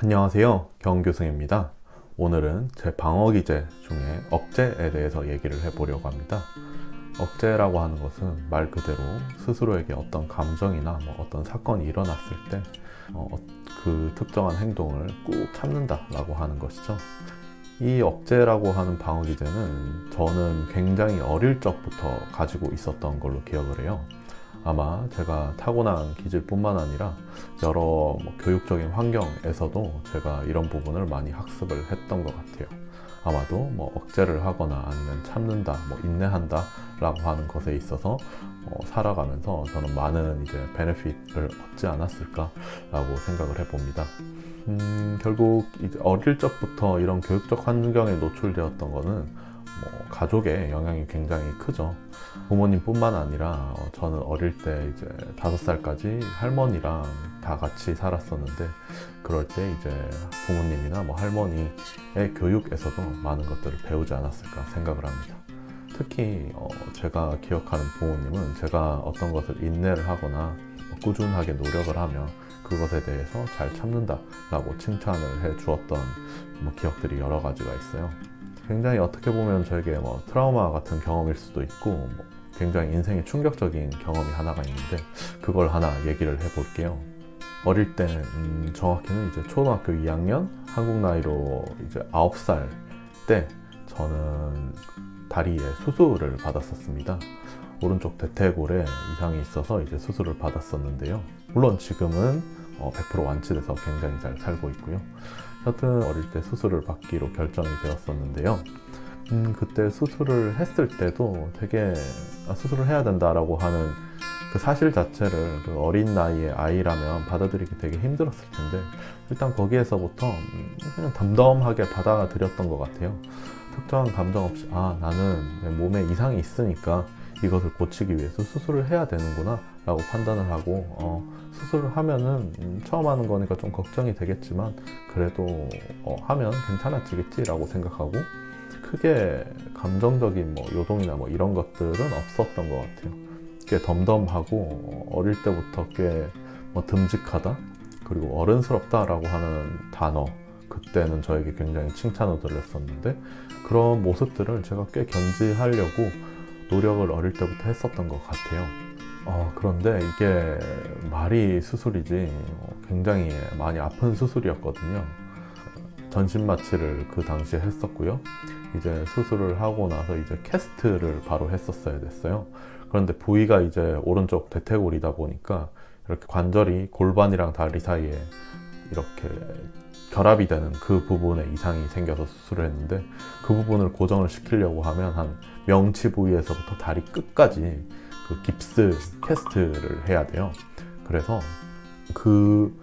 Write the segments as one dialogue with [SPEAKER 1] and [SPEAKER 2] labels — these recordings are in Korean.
[SPEAKER 1] 안녕하세요, 경교승입니다. 오늘은 제 방어 기제 중에 억제에 대해서 얘기를 해보려고 합니다. 억제라고 하는 것은 말 그대로 스스로에게 어떤 감정이나 어떤 사건이 일어났을 때 그 특정한 행동을 꾹 참는다 라고 하는 것이죠. 이 억제라고 하는 방어 기제는 저는 굉장히 어릴 적부터 가지고 있었던 걸로 기억을 해요. 아마 제가 타고난 기질뿐만 아니라 여러 교육적인 환경에서도 제가 이런 부분을 많이 학습을 했던 것 같아요. 아마도 억제를 하거나 아니면 참는다, 인내한다 라고 하는 것에 있어서 살아가면서 저는 많은 이제 베네핏을 얻지 않았을까 라고 생각을 해봅니다. 결국 이제 어릴 적부터 이런 교육적 환경에 노출되었던 거는 가족의 영향이 굉장히 크죠. 부모님뿐만 아니라 저는 어릴 때 이제 5살까지 할머니랑 다 같이 살았었는데, 그럴 때 이제 부모님이나 할머니의 교육에서도 많은 것들을 배우지 않았을까 생각을 합니다. 특히 제가 기억하는 부모님은 제가 어떤 것을 인내를 하거나 꾸준하게 노력을 하면 그것에 대해서 잘 참는다 라고 칭찬을 해 주었던 기억들이 여러 가지가 있어요. 굉장히 어떻게 보면 저에게 트라우마 같은 경험일 수도 있고 굉장히 인생에 충격적인 경험이 하나가 있는데, 그걸 하나 얘기를 해볼게요. 어릴 때 정확히는 이제 초등학교 2학년 한국 나이로 이제 9살 때 저는 다리에 수술을 받았었습니다. 오른쪽 대퇴골에 이상이 있어서 이제 수술을 받았었는데요. 물론 지금은 100% 완치돼서 굉장히 잘 살고 있고요. 여튼 어릴 때 수술을 받기로 결정이 되었었는데요. 그때 수술을 했을 때도 되게 수술을 해야 된다라고 하는 그 사실 자체를 그 어린 나이의 아이라면 받아들이기 되게 힘들었을 텐데, 일단 거기에서부터 그냥 덤덤하게 받아들였던 것 같아요. 특정한 감정 없이 나는 내 몸에 이상이 있으니까 이것을 고치기 위해서 수술을 해야 되는구나 라고 판단을 하고, 수술을 하면은 처음 하는 거니까 좀 걱정이 되겠지만 그래도 하면 괜찮아지겠지 라고 생각하고, 크게 감정적인 요동이나 이런 것들은 없었던 것 같아요. 꽤 덤덤하고 어릴 때부터 꽤 듬직하다, 그리고 어른스럽다 라고 하는 단어, 그때는 저에게 굉장히 칭찬을 들렸었는데, 그런 모습들을 제가 꽤 견지하려고 노력을 어릴 때부터 했었던 것 같아요. 그런데 이게 말이 수술이지 굉장히 많이 아픈 수술이었거든요. 전신 마취를 그 당시에 했었고요. 이제 수술을 하고 나서 이제 캐스트를 바로 했었어야 됐어요. 그런데 부위가 이제 오른쪽 대퇴골이다 보니까 이렇게 관절이 골반이랑 다리 사이에 이렇게 결합이 되는 그 부분에 이상이 생겨서 수술을 했는데, 그 부분을 고정을 시키려고 하면 한 명치 부위에서부터 다리 끝까지 그 깁스 캐스트를 해야 돼요. 그래서 그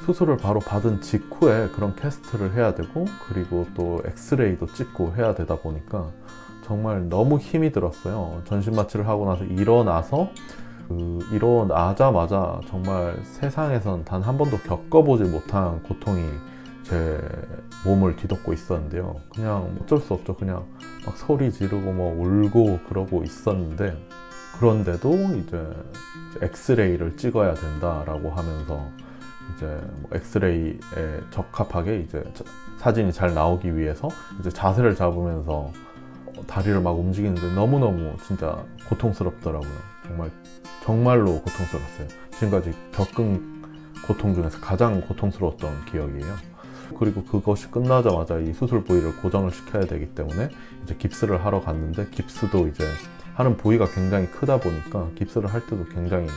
[SPEAKER 1] 수술을 바로 받은 직후에 그런 캐스트를 해야 되고, 그리고 또 엑스레이도 찍고 해야 되다 보니까 정말 너무 힘이 들었어요. 전신 마취를 하고 나서 일어나자마자 정말 세상에선 단 한 번도 겪어보지 못한 고통이 제 몸을 뒤덮고 있었는데요. 그냥 어쩔 수 없죠. 그냥 막 소리 지르고 울고 그러고 있었는데, 그런데도 이제 엑스레이를 찍어야 된다라고 하면서 이제 엑스레이에 적합하게 이제 사진이 잘 나오기 위해서 이제 자세를 잡으면서 다리를 막 움직이는데 너무너무 진짜 고통스럽더라고요. 정말로 고통스러웠어요. 지금까지 겪은 고통 중에서 가장 고통스러웠던 기억이에요. 그리고 그것이 끝나자마자 이 수술 부위를 고정을 시켜야 되기 때문에 이제 깁스를 하러 갔는데, 깁스도 이제 하는 부위가 굉장히 크다 보니까 깁스를 할 때도 굉장히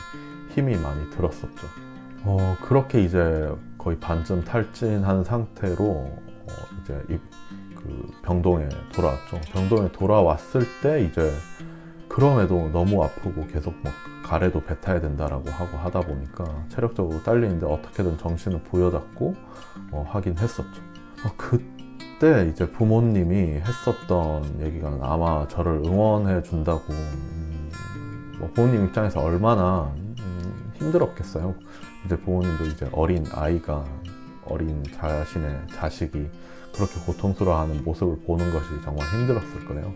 [SPEAKER 1] 힘이 많이 들었었죠. 그렇게 이제 거의 반쯤 탈진한 상태로 이제 그 병동에 돌아왔죠. 병동에 돌아왔을 때 이제 그럼에도 너무 아프고 계속 가래도 뱉어야 된다라고 하고 하다 보니까 체력적으로 딸리는데 어떻게든 정신을 부여잡고 하긴 했었죠. 그때 이제 부모님이 했었던 얘기가 아마 저를 응원해 준다고, 부모님 입장에서 얼마나 힘들었겠어요. 이제 부모님도 이제 어린 자신의 자식이 그렇게 고통스러워하는 모습을 보는 것이 정말 힘들었을 거예요.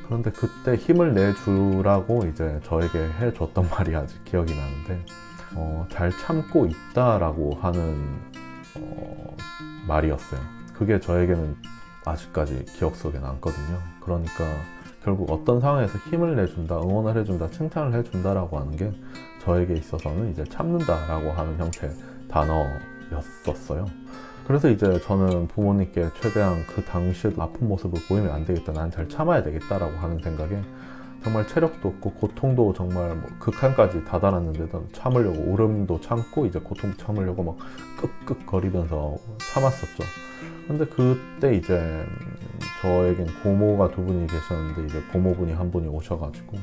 [SPEAKER 1] 그런데 그때 힘을 내주라고 이제 저에게 해줬던 말이 아직 기억이 나는데, 잘 참고 있다라고 하는 말이었어요. 그게 저에게는 아직까지 기억 속에 남거든요. 그러니까 결국 어떤 상황에서 힘을 내준다, 응원을 해준다, 칭찬을 해준다라고 하는 게 저에게 있어서는 이제 참는다라고 하는 형태의 단어였었어요. 그래서 이제 저는 부모님께 최대한 그 당시에도 아픈 모습을 보이면 안 되겠다, 난 잘 참아야 되겠다라고 하는 생각에 정말 체력도 없고 고통도 정말 뭐 극한까지 다다랐는데도 참으려고, 울음도 참고 이제 고통도 참으려고 막 끄끄거리면서 참았었죠. 근데 그때 이제 저에겐 고모가 두 분이 계셨는데 이제 고모분이 한 분이 오셔가지고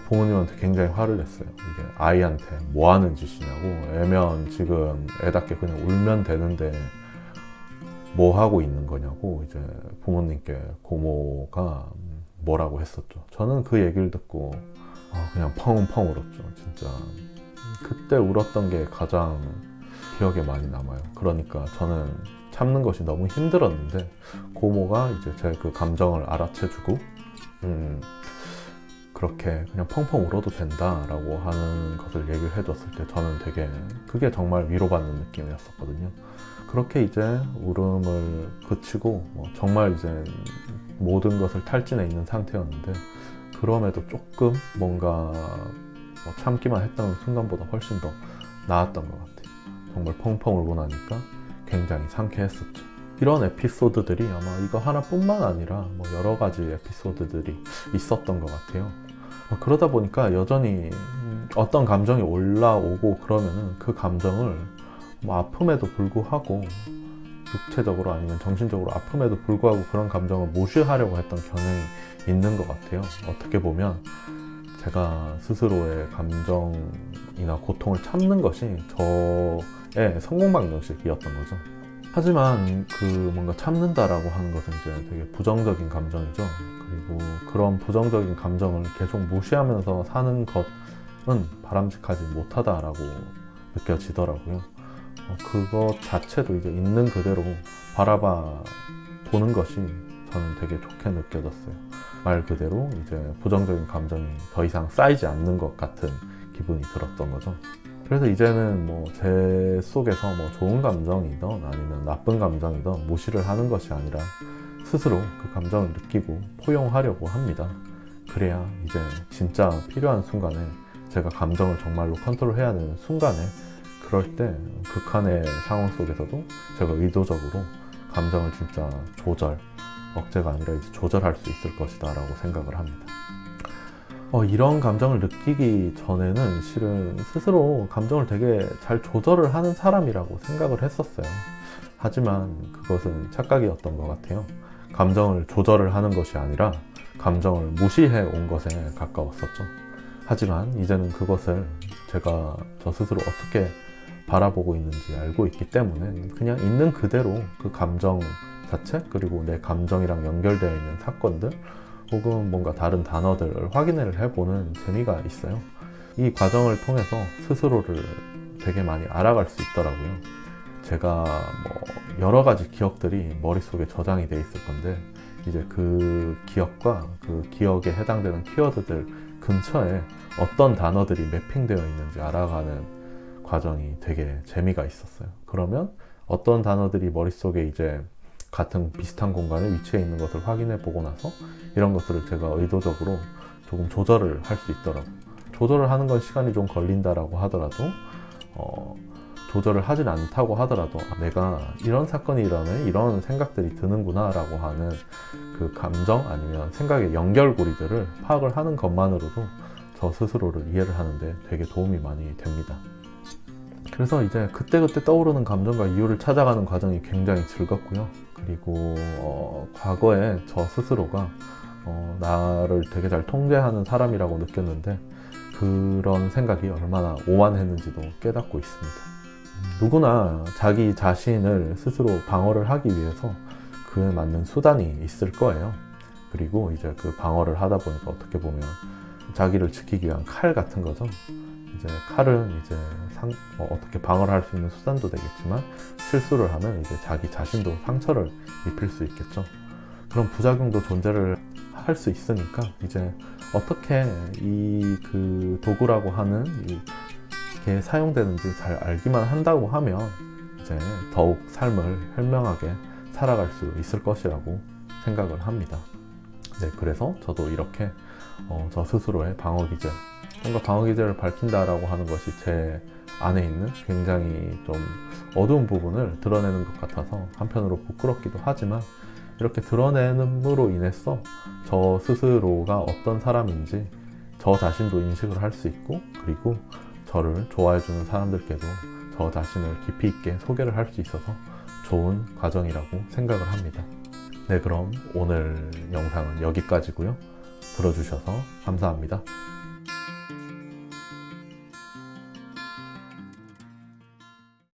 [SPEAKER 1] 부모님한테 굉장히 화를 냈어요. 이게 아이한테 뭐 하는 짓이냐고, 애면 지금 애답게 그냥 울면 되는데 뭐 하고 있는 거냐고 이제 부모님께 고모가 뭐라고 했었죠. 저는 그 얘기를 듣고 그냥 펑펑 울었죠. 진짜 그때 울었던 게 가장 기억에 많이 남아요. 그러니까 저는 참는 것이 너무 힘들었는데 고모가 이제 제 그 감정을 알아채주고 그렇게 그냥 펑펑 울어도 된다라고 하는 것을 얘기를 해줬을 때 저는 되게 그게 정말 위로받는 느낌이었었거든요. 그렇게 이제 울음을 그치고 정말 이제 모든 것을 탈진해 있는 상태였는데 그럼에도 조금 뭔가 참기만 했던 순간보다 훨씬 더 나았던 것 같아요. 정말 펑펑 울고 나니까 굉장히 상쾌했었죠. 이런 에피소드들이 아마 이거 하나뿐만 아니라 여러 가지 에피소드들이 있었던 것 같아요. 그러다 보니까 여전히 어떤 감정이 올라오고 그러면은 그 감정을 아픔에도 불구하고 육체적으로 아니면 정신적으로 아픔에도 불구하고 그런 감정을 무시하려고 했던 경향이 있는 것 같아요. 어떻게 보면 제가 스스로의 감정이나 고통을 참는 것이 저의 성공 방정식이었던 거죠. 하지만 그 뭔가 참는다라고 하는 것은 이제 되게 부정적인 감정이죠. 그리고 그런 부정적인 감정을 계속 무시하면서 사는 것은 바람직하지 못하다라고 느껴지더라고요. 그것 자체도 이제 있는 그대로 바라봐 보는 것이 저는 되게 좋게 느껴졌어요. 말 그대로 이제 부정적인 감정이 더 이상 쌓이지 않는 것 같은 기분이 들었던 거죠. 그래서 이제는 제 속에서 좋은 감정이든 아니면 나쁜 감정이든 무시를 하는 것이 아니라 스스로 그 감정을 느끼고 포용하려고 합니다. 그래야 이제 진짜 필요한 순간에 제가 감정을 정말로 컨트롤해야 되는 순간에 그럴 때 극한의 상황 속에서도 제가 의도적으로 감정을 진짜 억제가 아니라 이제 조절할 수 있을 것이다 라고 생각을 합니다. 이런 감정을 느끼기 전에는 실은 스스로 감정을 되게 잘 조절을 하는 사람이라고 생각을 했었어요. 하지만 그것은 착각이었던 것 같아요. 감정을 조절을 하는 것이 아니라 감정을 무시해 온 것에 가까웠었죠. 하지만 이제는 그것을 제가 저 스스로 어떻게 바라보고 있는지 알고 있기 때문에 그냥 있는 그대로 그 감정 자체, 그리고 내 감정이랑 연결되어 있는 사건들 혹은 뭔가 다른 단어들을 확인을 해보는 재미가 있어요. 이 과정을 통해서 스스로를 되게 많이 알아갈 수 있더라고요. 제가 여러 가지 기억들이 머릿속에 저장이 돼 있을 건데 이제 그 기억과 그 기억에 해당되는 키워드들 근처에 어떤 단어들이 매핑되어 있는지 알아가는 과정이 되게 재미가 있었어요. 그러면 어떤 단어들이 머릿속에 이제 같은 비슷한 공간에 위치해 있는 것을 확인해 보고 나서 이런 것들을 제가 의도적으로 조금 조절을 할 수 있더라고요. 조절을 하는 건 시간이 좀 걸린다라고 하더라도 조절을 하진 않다고 하더라도 내가 이런 사건이 일어나면 이런 생각들이 드는구나 라고 하는 그 감정 아니면 생각의 연결고리들을 파악을 하는 것만으로도 저 스스로를 이해를 하는데 되게 도움이 많이 됩니다. 그래서 이제 그때그때 떠오르는 감정과 이유를 찾아가는 과정이 굉장히 즐겁고요. 그리고 과거에 저 스스로가 나를 되게 잘 통제하는 사람이라고 느꼈는데 그런 생각이 얼마나 오만했는지도 깨닫고 있습니다. 누구나 자기 자신을 스스로 방어를 하기 위해서 그에 맞는 수단이 있을 거예요. 그리고 이제 그 방어를 하다 보니까 어떻게 보면 자기를 지키기 위한 칼 같은 거죠. 이제 칼은 이제 어떻게 방어를 할 수 있는 수단도 되겠지만 실수를 하면 이제 자기 자신도 상처를 입힐 수 있겠죠. 그런 부작용도 존재를 할 수 있으니까 이제 어떻게 이 그 도구라고 하는 이게 사용되는지 잘 알기만 한다고 하면 이제 더욱 삶을 현명하게 살아갈 수 있을 것이라고 생각을 합니다. 네, 그래서 저도 이렇게 저 스스로의 방어 기제, 뭔가 방어 기제를 밝힌다라고 하는 것이 제 안에 있는 굉장히 좀 어두운 부분을 드러내는 것 같아서 한편으로 부끄럽기도 하지만, 이렇게 드러내는으로 인해서 저 스스로가 어떤 사람인지 저 자신도 인식을 할 수 있고, 그리고 저를 좋아해주는 사람들께도 저 자신을 깊이 있게 소개를 할 수 있어서 좋은 과정이라고 생각을 합니다. 네, 그럼 오늘 영상은 여기까지고요. 들어주셔서 감사합니다.